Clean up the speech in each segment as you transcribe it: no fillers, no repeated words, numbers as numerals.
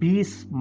20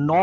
9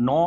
9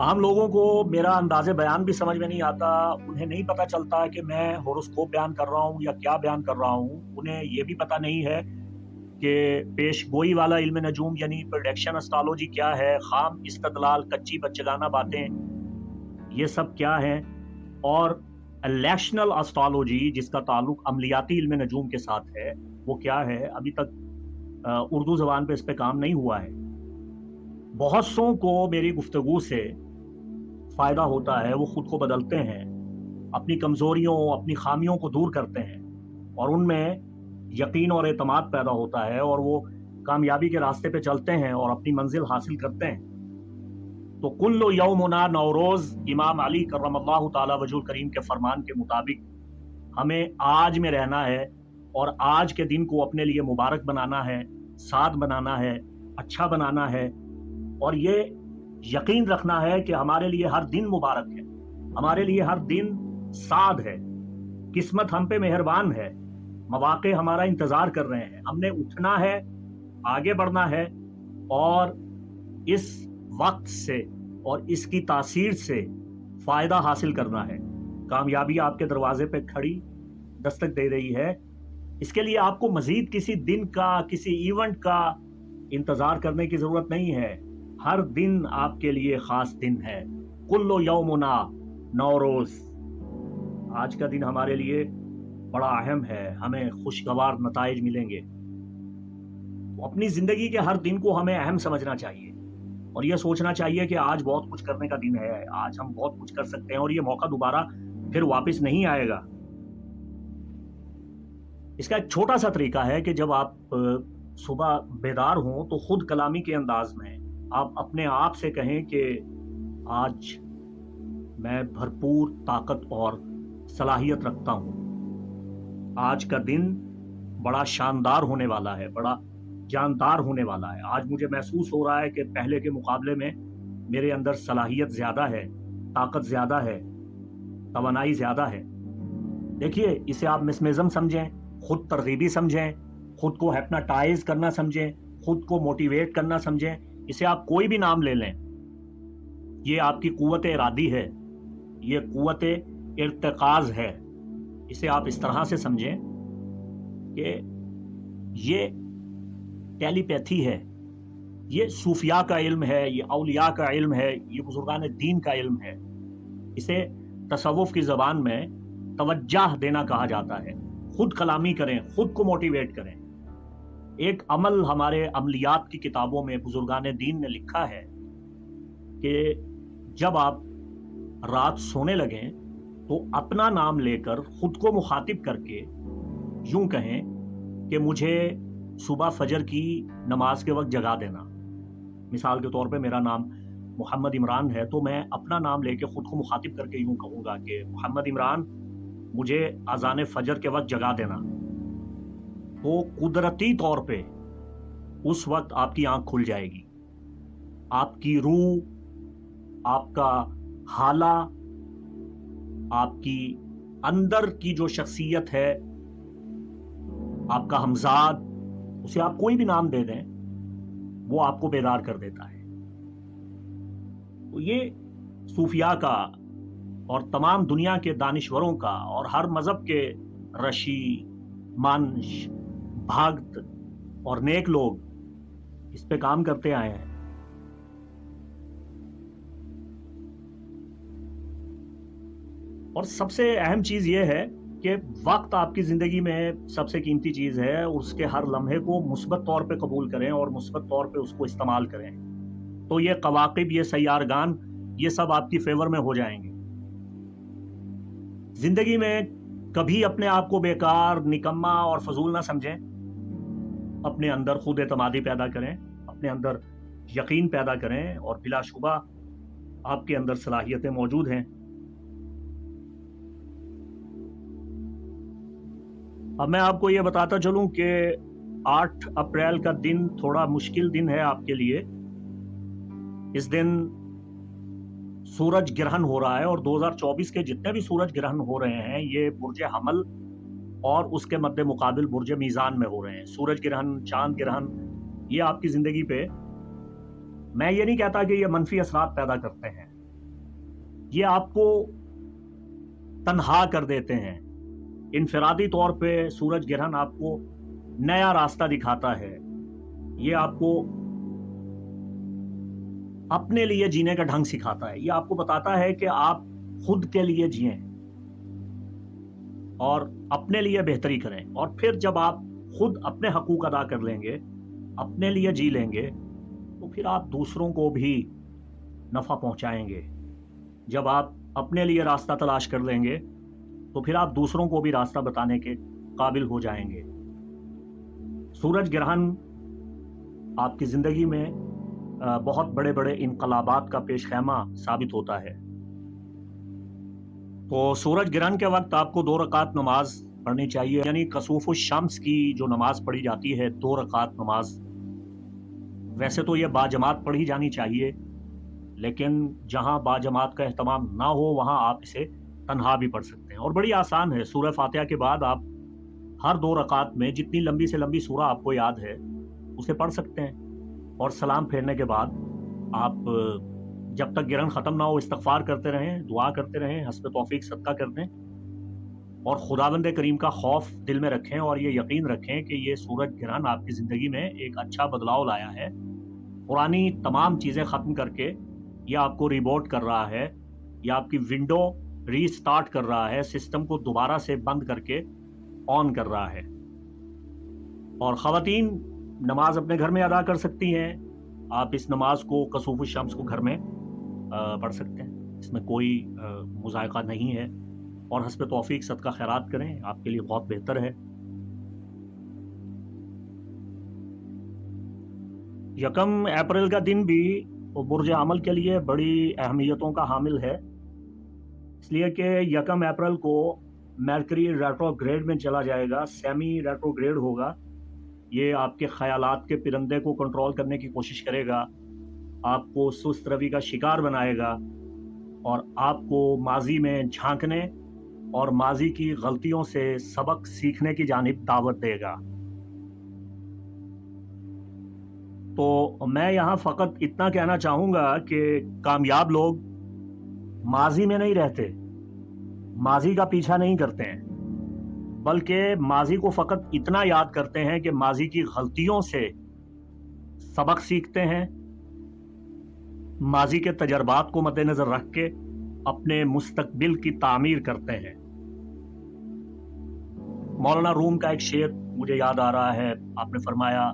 عام لوگوں کو میرا انداز بیان بھی سمجھ میں نہیں آتا، انہیں نہیں پتہ چلتا کہ میں ہوروسکوپ بیان کر رہا ہوں یا کیا بیان کر رہا ہوں، انہیں یہ بھی پتہ نہیں ہے کہ پیش گوئی والا علم نجوم یعنی پریڈکشن اسٹرالوجی کیا ہے، خام استدلال، کچی بچگانہ باتیں، یہ سب کیا ہیں، اور الیکشنل اسٹرالوجی جس کا تعلق عملیاتی علم نجوم کے ساتھ ہے وہ کیا ہے. ابھی تک اردو زبان پہ اس پہ کام نہیں ہوا ہے. بہت سوں کو میری گفتگو سے فائدہ ہوتا ہے، وہ خود کو بدلتے ہیں، اپنی کمزوریوں اپنی خامیوں کو دور کرتے ہیں اور ان میں یقین اور اعتماد پیدا ہوتا ہے اور وہ کامیابی کے راستے پہ چلتے ہیں اور اپنی منزل حاصل کرتے ہیں. تو کل یومنا نوروز، امام علی کرم اللہ تعالی وجہ کریم کے فرمان کے مطابق ہمیں آج میں رہنا ہے اور آج کے دن کو اپنے لیے مبارک بنانا ہے، سعد بنانا ہے، اچھا بنانا ہے، اور یہ یقین رکھنا ہے کہ ہمارے لیے ہر دن مبارک ہے، ہمارے لیے ہر دن سعد ہے، قسمت ہم پہ مہربان ہے، مواقع ہمارا انتظار کر رہے ہیں. ہم نے اٹھنا ہے، آگے بڑھنا ہے اور اس وقت سے اور اس کی تاثیر سے فائدہ حاصل کرنا ہے. کامیابی آپ کے دروازے پہ کھڑی دستک دے رہی ہے. اس کے لیے آپ کو مزید کسی دن کا، کسی ایونٹ کا انتظار کرنے کی ضرورت نہیں ہے. ہر دن آپ کے لیے خاص دن ہے. کل یومنا نوروز. آج کا دن ہمارے لیے بڑا اہم ہے، ہمیں خوشگوار نتائج ملیں گے. اپنی زندگی کے ہر دن کو ہمیں اہم سمجھنا چاہیے اور یہ سوچنا چاہیے کہ آج بہت کچھ کرنے کا دن ہے، آج ہم بہت کچھ کر سکتے ہیں اور یہ موقع دوبارہ پھر واپس نہیں آئے گا. اس کا ایک چھوٹا سا طریقہ ہے کہ جب آپ صبح بیدار ہوں تو خود کلامی کے انداز میں آپ اپنے آپ سے کہیں کہ آج میں بھرپور طاقت اور صلاحیت رکھتا ہوں، آج کا دن بڑا شاندار ہونے والا ہے، بڑا جاندار ہونے والا ہے. آج مجھے محسوس ہو رہا ہے کہ پہلے کے مقابلے میں میرے اندر صلاحیت زیادہ ہے، طاقت زیادہ ہے، توانائی زیادہ ہے. دیکھیے، اسے آپ مسمزم سمجھیں، خود ترغیبی سمجھیں، خود کو ہیپناٹائز کرنا سمجھیں، خود کو موٹیویٹ کرنا سمجھیں. اسے آپ کوئی بھی نام لے لیں، یہ آپ کی قوت ارادی ہے، یہ قوت ارتقاز ہے. اسے آپ اس طرح سے سمجھیں کہ یہ ٹیلی پیتھی ہے، یہ صوفیاء کا علم ہے، یہ اولیاء کا علم ہے، یہ بزرگان دین کا علم ہے. اسے تصوف کی زبان میں توجہ دینا کہا جاتا ہے. خود کلامی کریں، خود کو موٹیویٹ کریں. ایک عمل ہمارے عملیات کی کتابوں میں بزرگان دین نے لکھا ہے کہ جب آپ رات سونے لگیں تو اپنا نام لے کر خود کو مخاطب کر کے یوں کہیں کہ مجھے صبح فجر کی نماز کے وقت جگا دینا. مثال کے طور پہ میرا نام محمد عمران ہے تو میں اپنا نام لے کے خود کو مخاطب کر کے یوں کہوں گا کہ محمد عمران مجھے اذان فجر کے وقت جگا دینا. تو قدرتی طور پہ اس وقت آپ کی آنکھ کھل جائے گی، آپ کی روح، آپ کا حالہ، آپ کی اندر کی جو شخصیت ہے، آپ کا ہمزاد، اسے آپ کوئی بھی نام دے دیں، وہ آپ کو بیدار کر دیتا ہے. تو یہ صوفیاء کا اور تمام دنیا کے دانشوروں کا اور ہر مذہب کے رشی، مانش، بھاگت اور نیک لوگ اس پہ کام کرتے آئے ہیں. اور سب سے اہم چیز یہ ہے کہ وقت آپ کی زندگی میں سب سے قیمتی چیز ہے، اس کے ہر لمحے کو مثبت طور پہ قبول کریں اور مثبت طور پہ اس کو استعمال کریں. تو یہ قواقب، یہ سیارگان، یہ سب آپ کی فیور میں ہو جائیں گے. زندگی میں کبھی اپنے آپ کو بیکار، نکما اور فضول نہ سمجھیں. اپنے اندر خود اعتمادی پیدا کریں، اپنے اندر یقین پیدا کریں اور بلا شبہ آپ کے اندر صلاحیتیں موجود ہیں. اب میں آپ کو یہ بتاتا چلوں کہ 8 اپریل کا دن تھوڑا مشکل دن ہے آپ کے لیے. اس دن سورج گرہن ہو رہا ہے اور 2024 کے جتنے بھی سورج گرہن ہو رہے ہیں یہ برج حمل اور اس کے مد مقابل برج میزان میں ہو رہے ہیں. سورج گرہن، چاند گرہن، یہ آپ کی زندگی پہ، میں یہ نہیں کہتا کہ یہ منفی اثرات پیدا کرتے ہیں، یہ آپ کو تنہا کر دیتے ہیں۔ انفرادی طور پہ سورج گرہن آپ کو نیا راستہ دکھاتا ہے، یہ آپ کو اپنے لیے جینے کا ڈھنگ سکھاتا ہے، یہ آپ کو بتاتا ہے کہ آپ خود کے لیے جئیں اور اپنے لیے بہتری کریں، اور پھر جب آپ خود اپنے حقوق ادا کر لیں گے، اپنے لیے جی لیں گے، تو پھر آپ دوسروں کو بھی نفع پہنچائیں گے۔ جب آپ اپنے لیے راستہ تلاش کر لیں گے تو پھر آپ دوسروں کو بھی راستہ بتانے کے قابل ہو جائیں گے۔ سورج گرہن آپ کی زندگی میں بہت بڑے بڑے انقلابات کا پیش خیمہ ثابت ہوتا ہے۔ تو سورج گرہن کے وقت آپ کو 2 رکعت نماز پڑھنی چاہیے، یعنی کسوف الشمس کی جو نماز پڑھی جاتی ہے 2 رکعت نماز، ویسے تو یہ باجماعت پڑھی جانی چاہیے، لیکن جہاں باجماعت کا اہتمام نہ ہو وہاں آپ اسے تنہا بھی پڑھ سکتے ہیں، اور بڑی آسان ہے۔ سورہ فاتحہ کے بعد آپ ہر 2 رکعت میں جتنی لمبی سے لمبی سورہ آپ کو یاد ہے اسے پڑھ سکتے ہیں، اور سلام پھیرنے کے بعد آپ جب تک گرہن ختم نہ ہو استغفار کرتے رہیں، دعا کرتے رہیں، حسب توفیق صدقہ کر دیں، اور خداوند کریم کا خوف دل میں رکھیں، اور یہ یقین رکھیں کہ یہ سورج گرہن آپ کی زندگی میں ایک اچھا بدلاؤ لایا ہے، پرانی تمام چیزیں ختم کر کے یہ آپ کو ریبوٹ کر رہا ہے، یہ آپ کی ونڈو ری سٹارٹ کر رہا ہے، سسٹم کو دوبارہ سے بند کر کے آن کر رہا ہے۔ اور خواتین نماز اپنے گھر میں ادا کر سکتی ہیں، آپ اس نماز کو کسوف الشمس کو گھر میں پڑھ سکتے ہیں، اس میں کوئی مذائقہ نہیں ہے، اور حسب توفیق صدقہ خیرات کریں، آپ کے لیے بہت بہتر ہے۔ یکم اپریل کا دن بھی برج عمل کے لیے بڑی اہمیتوں کا حامل ہے، اس لیے کہ یکم اپریل کو میرکری ریٹروگریڈ میں چلا جائے گا، سیمی ریٹروگریڈ ہوگا۔ یہ آپ کے خیالات کے پرندے کو کنٹرول کرنے کی کوشش کرے گا، آپ کو سست روی کا شکار بنائے گا، اور آپ کو ماضی میں جھانکنے اور ماضی کی غلطیوں سے سبق سیکھنے کی جانب دعوت دے گا۔ تو میں یہاں فقط اتنا کہنا چاہوں گا کہ کامیاب لوگ ماضی میں نہیں رہتے، ماضی کا پیچھا نہیں کرتے ہیں، بلکہ ماضی کو فقط اتنا یاد کرتے ہیں کہ ماضی کی غلطیوں سے سبق سیکھتے ہیں، ماضی کے تجربات کو مد نظر رکھ کے اپنے مستقبل کی تعمیر کرتے ہیں۔ مولانا روم کا ایک شعر مجھے یاد آ رہا ہے، آپ نے فرمایا،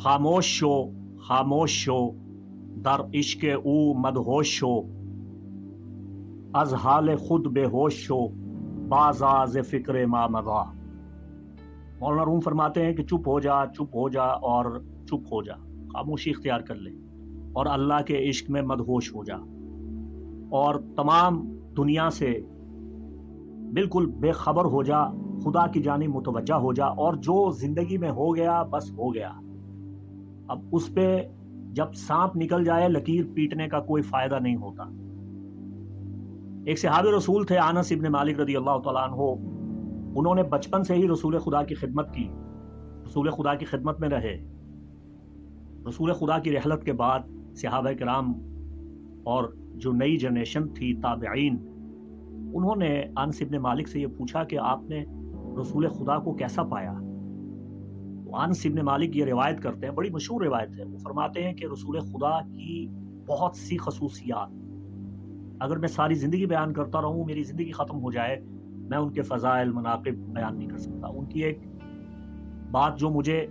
خاموش شو خاموش شو در عشق او مدہوش شو، از حال خود بے ہوش شو باز از فکر ما مضی۔ مولانا روم فرماتے ہیں کہ چپ ہو جا، چپ ہو جا اور چپ ہو جا، خاموشی اختیار کر لے، اور اللہ کے عشق میں مدہوش ہو جا، اور تمام دنیا سے بالکل بے خبر ہو جا، خدا کی جانب متوجہ ہو جا، اور جو زندگی میں ہو گیا بس ہو گیا، اب اس پہ جب سانپ نکل جائے لکیر پیٹنے کا کوئی فائدہ نہیں ہوتا۔ ایک صحابی رسول تھے انس ابن مالک رضی اللہ تعالیٰ عنہ، انہوں نے بچپن سے ہی رسول خدا کی خدمت کی، رسول خدا کی خدمت میں رہے۔ رسول خدا کی رحلت کے بعد صحابہ کرام اور جو نئی جنریشن تھی تابعین، انہوں نے انس ابن مالک سے یہ پوچھا کہ آپ نے رسول خدا کو کیسا پایا؟ تو انس ابن مالک یہ روایت کرتے ہیں، بڑی مشہور روایت ہے، وہ فرماتے ہیں کہ رسول خدا کی بہت سی خصوصیات، اگر میں ساری زندگی بیان کرتا رہوں میری زندگی ختم ہو جائے، میں ان کے فضائل مناقب بیان نہیں کر سکتا۔ ان کی ایک بات جو مجھے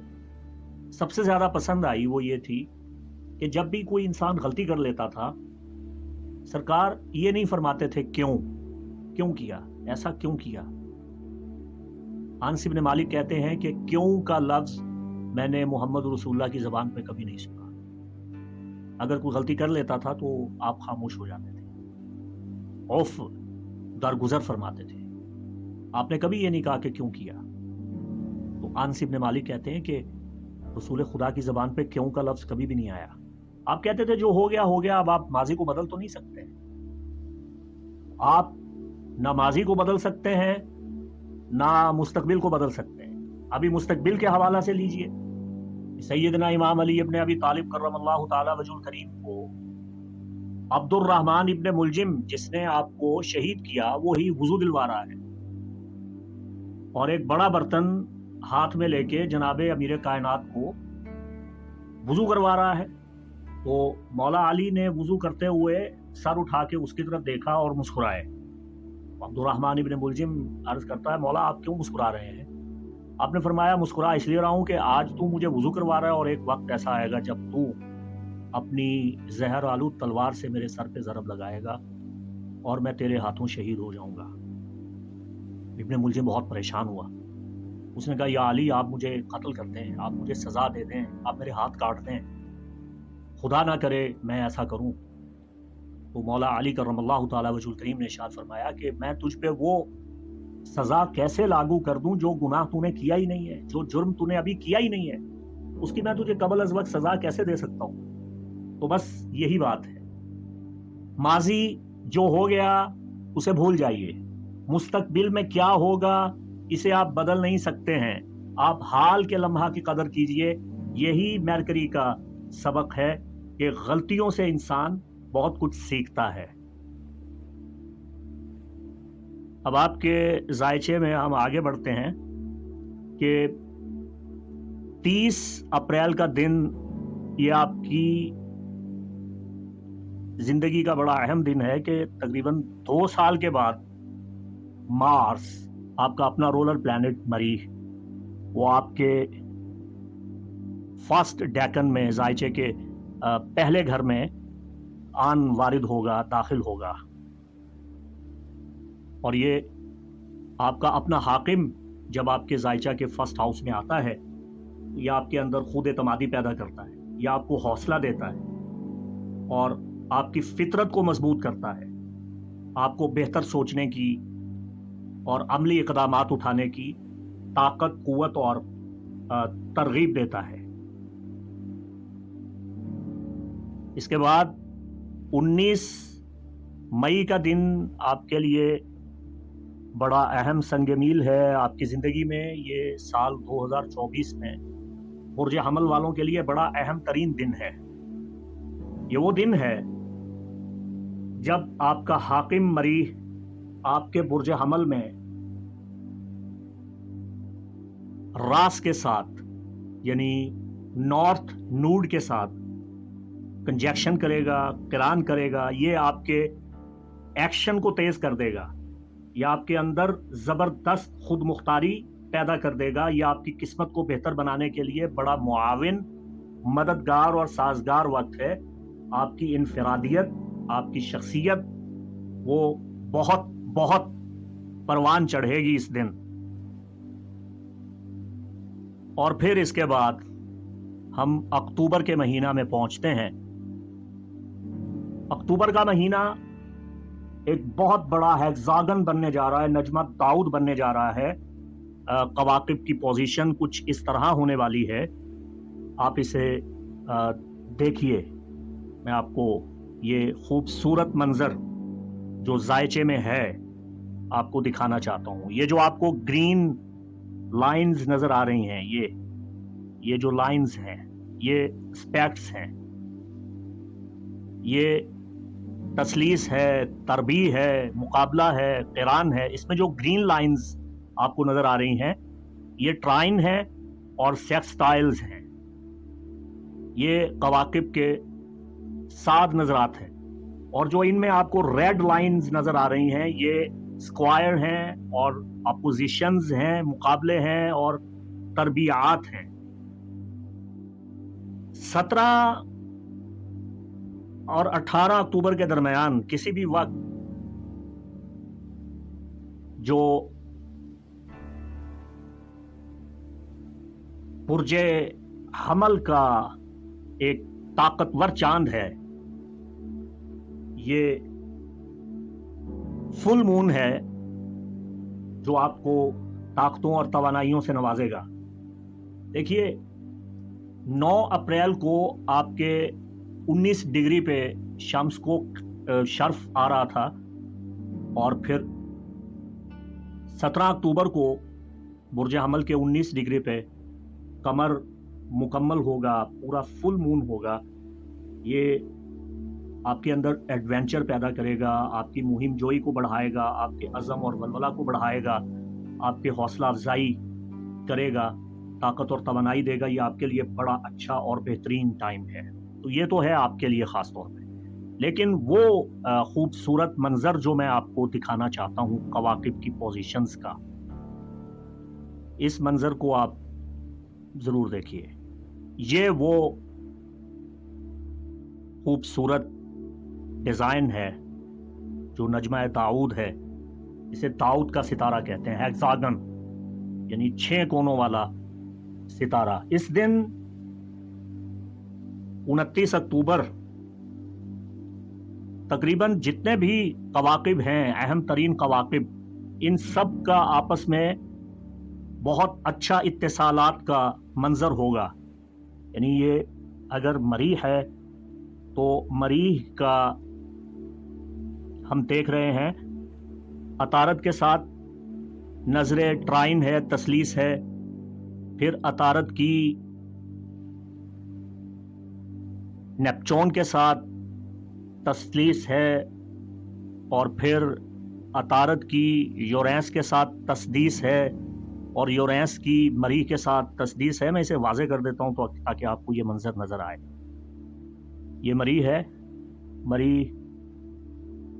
سب سے زیادہ پسند آئی وہ یہ تھی کہ جب بھی کوئی انسان غلطی کر لیتا تھا، سرکار یہ نہیں فرماتے تھے کیوں کیا، ایسا کیوں کیا۔ انس ابن مالک کہتے ہیں کہ کیوں کا لفظ میں نے محمد رسول اللہ کی زبان پہ کبھی نہیں سنا۔ اگر کوئی غلطی کر لیتا تھا تو آپ خاموش ہو جاتے تھے، عف درگزر فرماتے تھے، آپ نے کبھی یہ نہیں کہا کہ کیوں کیا۔ تو انس ابن مالک کہتے ہیں کہ رسول خدا کی زبان پہ کیوں کا لفظ کبھی بھی نہیں آیا۔ آپ کہتے تھے جو ہو گیا ہو گیا، اب آپ ماضی کو بدل تو نہیں سکتے، آپ نہ ماضی کو بدل سکتے ہیں نہ مستقبل کو بدل سکتے ہیں۔ ابھی مستقبل کے حوالہ سے لیجئے، سیدنا امام علی ابن ابی طالب کرم اللہ تعالی وجہ الکریم کو عبد الرحمن ابن ملجم جس نے آپ کو شہید کیا وہی وضو دلوا رہا ہے، اور ایک بڑا برتن ہاتھ میں لے کے جناب امیر کائنات کو وضو کروا رہا ہے۔ تو مولا علی نے وضو کرتے ہوئے سر اٹھا کے اس کی طرف دیکھا اور مسکرائے۔ عبد الرحمن ابن ملجم عرض کرتا ہے مولا آپ کیوں مسکرا رہے ہیں؟ آپ نے فرمایا مسکرا اس لیے رہا ہوں کہ آج تو مجھے وضو کروا رہا ہے، اور ایک وقت ایسا آئے گا جب تو اپنی زہر آلود تلوار سے میرے سر پہ ضرب لگائے گا اور میں تیرے ہاتھوں شہید ہو جاؤں گا۔ ابن ملجم بہت پریشان ہوا، اس نے کہا یا علی آپ مجھے قتل کر دیں، آپ مجھے سزا دے دیں، آپ میرے ہاتھ کاٹ دیں، خدا نہ کرے میں ایسا کروں۔ تو مولا علی کرم اللہ تعالی وجہ الکریم نے ارشاد فرمایا کہ میں تجھ پہ وہ سزا کیسے لاگو کر دوں جو گناہ تو نے کیا ہی نہیں ہے، جو جرم تو نے ابھی کیا ہی نہیں ہے، اس کی میں تجھے قبل از وقت سزا کیسے دے سکتا ہوں؟ تو بس یہی بات ہے، ماضی جو ہو گیا اسے بھول جائیے، مستقبل میں کیا ہوگا اسے آپ بدل نہیں سکتے ہیں، آپ حال کے لمحہ کی قدر کیجئے۔ یہی میرکری کا سبق ہے کہ غلطیوں سے انسان بہت کچھ سیکھتا ہے۔ اب آپ کے ذائچے میں ہم آگے بڑھتے ہیں کہ 30 اپریل کا دن یہ آپ کی زندگی کا بڑا اہم دن ہے کہ تقریباً 2 سال کے بعد مارس، آپ کا اپنا رولر پلانٹ مریخ، وہ آپ کے فرسٹ ڈیکن میں ذائچے کے پہلے گھر میں آن وارد ہوگا، داخل ہوگا، اور یہ آپ کا اپنا حاکم جب آپ کے ذائچہ کے فرسٹ ہاؤس میں آتا ہے یہ آپ کے اندر خود اعتمادی پیدا کرتا ہے، یہ آپ کو حوصلہ دیتا ہے اور آپ کی فطرت کو مضبوط کرتا ہے، آپ کو بہتر سوچنے کی اور عملی اقدامات اٹھانے کی طاقت، قوت اور ترغیب دیتا ہے۔ اس کے بعد 19 مئی کا دن آپ کے لیے بڑا اہم سنگ میل ہے آپ کی زندگی میں۔ یہ سال 2024 میں برج حمل والوں کے لیے بڑا اہم ترین دن ہے۔ یہ وہ دن ہے جب آپ کا حاکم مریخ آپ کے برج حمل میں راس کے ساتھ یعنی نارتھ نوڈ کے ساتھ کنجیکشن کرے گا، قران کرے گا، یہ آپ کے ایکشن کو تیز کر دے گا، یہ آپ کے اندر زبردست خود مختاری پیدا کر دے گا، یہ آپ کی قسمت کو بہتر بنانے کے لیے بڑا معاون، مددگار اور سازگار وقت ہے۔ آپ کی انفرادیت، آپ کی شخصیت وہ بہت بہت پروان چڑھے گی اس دن۔ اور پھر اس کے بعد ہم اکتوبر کے مہینہ میں پہنچتے ہیں۔ اکتوبر کا مہینہ ایک بہت بڑا ہیگزاگن بننے جا رہا ہے، نجمہ داؤد بننے جا رہا ہے۔ کواکب کی پوزیشن کچھ اس طرح ہونے والی ہے، آپ اسے دیکھیے۔ میں آپ کو یہ خوبصورت منظر جو ذائچے میں ہے آپ کو دکھانا چاہتا ہوں۔ یہ جو آپ کو گرین لائنز نظر آ رہی ہیں، یہ جو لائنز ہیں یہ اسپیکٹس ہیں، یہ تسلیس ہے، تربیع ہے، مقابلہ ہے، قران ہے۔ اس میں جو گرین لائنز آپ کو نظر آ رہی ہیں یہ ٹرائن ہے اور سیکسٹائلز ہیں، یہ کواکب کے 7 نظرات ہیں۔ اور جو ان میں آپ کو ریڈ لائنز نظر آ رہی ہیں یہ اسکوائر ہیں اور اپوزیشنز ہیں، مقابلے ہیں اور تربیعات ہیں۔ 17 اور 18 اکتوبر کے درمیان کسی بھی وقت جو برج حمل کا ایک طاقتور چاند ہے، یہ فل مون ہے جو آپ کو طاقتوں اور توانائیوں سے نوازے گا۔ دیکھیے 9 اپریل کو آپ کے 19 ڈگری پہ شمس کو شرف آ رہا تھا، اور پھر 17 اکتوبر کو برج حمل کے 19 ڈگری پہ قمر مکمل ہوگا، پورا فل مون ہوگا۔ یہ آپ کے اندر ایڈونچر پیدا کرے گا، آپ کی مہم جوئی کو بڑھائے گا، آپ کے عزم اور ولولہ کو بڑھائے گا، آپ کے حوصلہ افزائی کرے گا، طاقت اور توانائی دے گا۔ یہ آپ کے لیے بڑا اچھا اور بہترین ٹائم ہے۔ تو یہ تو ہے آپ کے لیے خاص طور پہ، لیکن وہ خوبصورت منظر جو میں آپ کو دکھانا چاہتا ہوں کواکب کی پوزیشنز کا، اس منظر کو آپ ضرور دیکھیے۔ یہ وہ خوبصورت ڈیزائن ہے جو نجمہ داؤد ہے، اسے داؤد کا ستارہ کہتے ہیں، ہیگزاگن، یعنی 6 کونوں والا ستارہ۔ اس دن 29 اکتوبر تقریباً جتنے بھی کواکب ہیں، اہم ترین کواکب، ان سب کا آپس میں بہت اچھا اتصالات کا منظر ہوگا۔ یعنی یہ اگر مریخ ہے تو مریخ کا ہم دیکھ رہے ہیں عطارد کے ساتھ نظر ٹرائن ہے، تثلیث ہے، پھر عطارد کی نیپچون کے ساتھ تثلیث ہے، اور پھر عطارد کی یورینس کے ساتھ تسدیس ہے، اور یورینس کی مریخ کے ساتھ تسدیس ہے۔ میں اسے واضح کر دیتا ہوں تاکہ آپ کو یہ منظر نظر آئے۔ یہ مریخ ہے، مریخ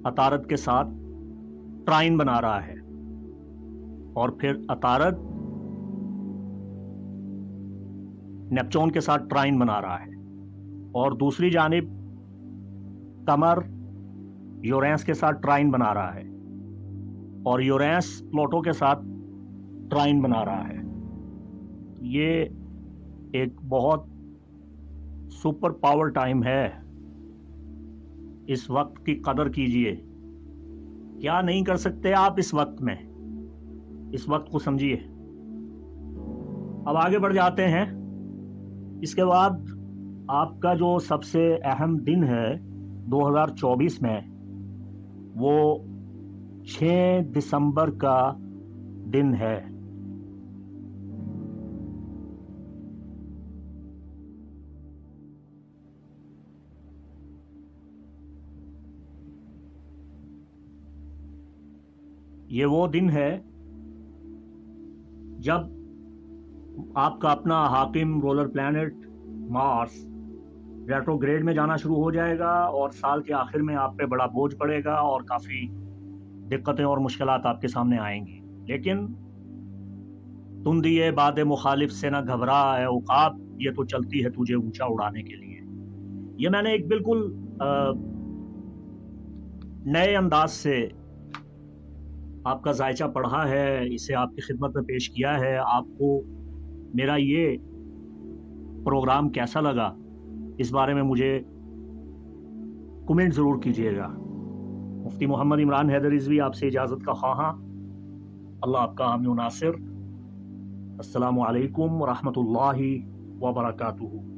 عطارد کے ساتھ ٹرائن بنا رہا ہے، اور پھر عطارد نیپچون کے ساتھ ٹرائن بنا رہا ہے، اور دوسری جانب قمر یورینس کے ساتھ ٹرائن بنا رہا ہے، اور یورینس پلوٹو کے ساتھ ٹرائن بنا رہا ہے۔ یہ ایک بہت سپر پاور ٹائم ہے، اس وقت کی قدر کیجئے۔ کیا نہیں کر سکتے آپ اس وقت میں، اس وقت کو سمجھیے۔ اب آگے بڑھ جاتے ہیں۔ اس کے بعد آپ کا جو سب سے اہم دن ہے 2024 میں، وہ 6 دسمبر کا دن ہے۔ یہ وہ دن ہے جب آپ کا اپنا حاکم رولر پلانٹ مارس ریٹروگریڈ میں جانا شروع ہو جائے گا، اور سال کے آخر میں آپ پہ بڑا بوجھ پڑے گا اور کافی دقتیں اور مشکلات آپ کے سامنے آئیں گی۔ لیکن تم دیے باد مخالف سے نہ گھبرا اے عقاب، یہ تو چلتی ہے تجھے اونچا اڑانے کے لیے۔ یہ میں نے ایک بالکل نئے انداز سے آپ کا ذائچہ پڑھا ہے، اسے آپ کی خدمت میں پیش کیا ہے۔ آپ کو میرا یہ پروگرام کیسا لگا، اس بارے میں مجھے کمنٹ ضرور کیجیے گا۔ مفتی محمد عمران حیدر رضوی آپ سے اجازت کا خواہاں۔ اللہ آپ کا حامی و ناصر۔ السلام علیکم ورحمۃ اللہ وبرکاتہ۔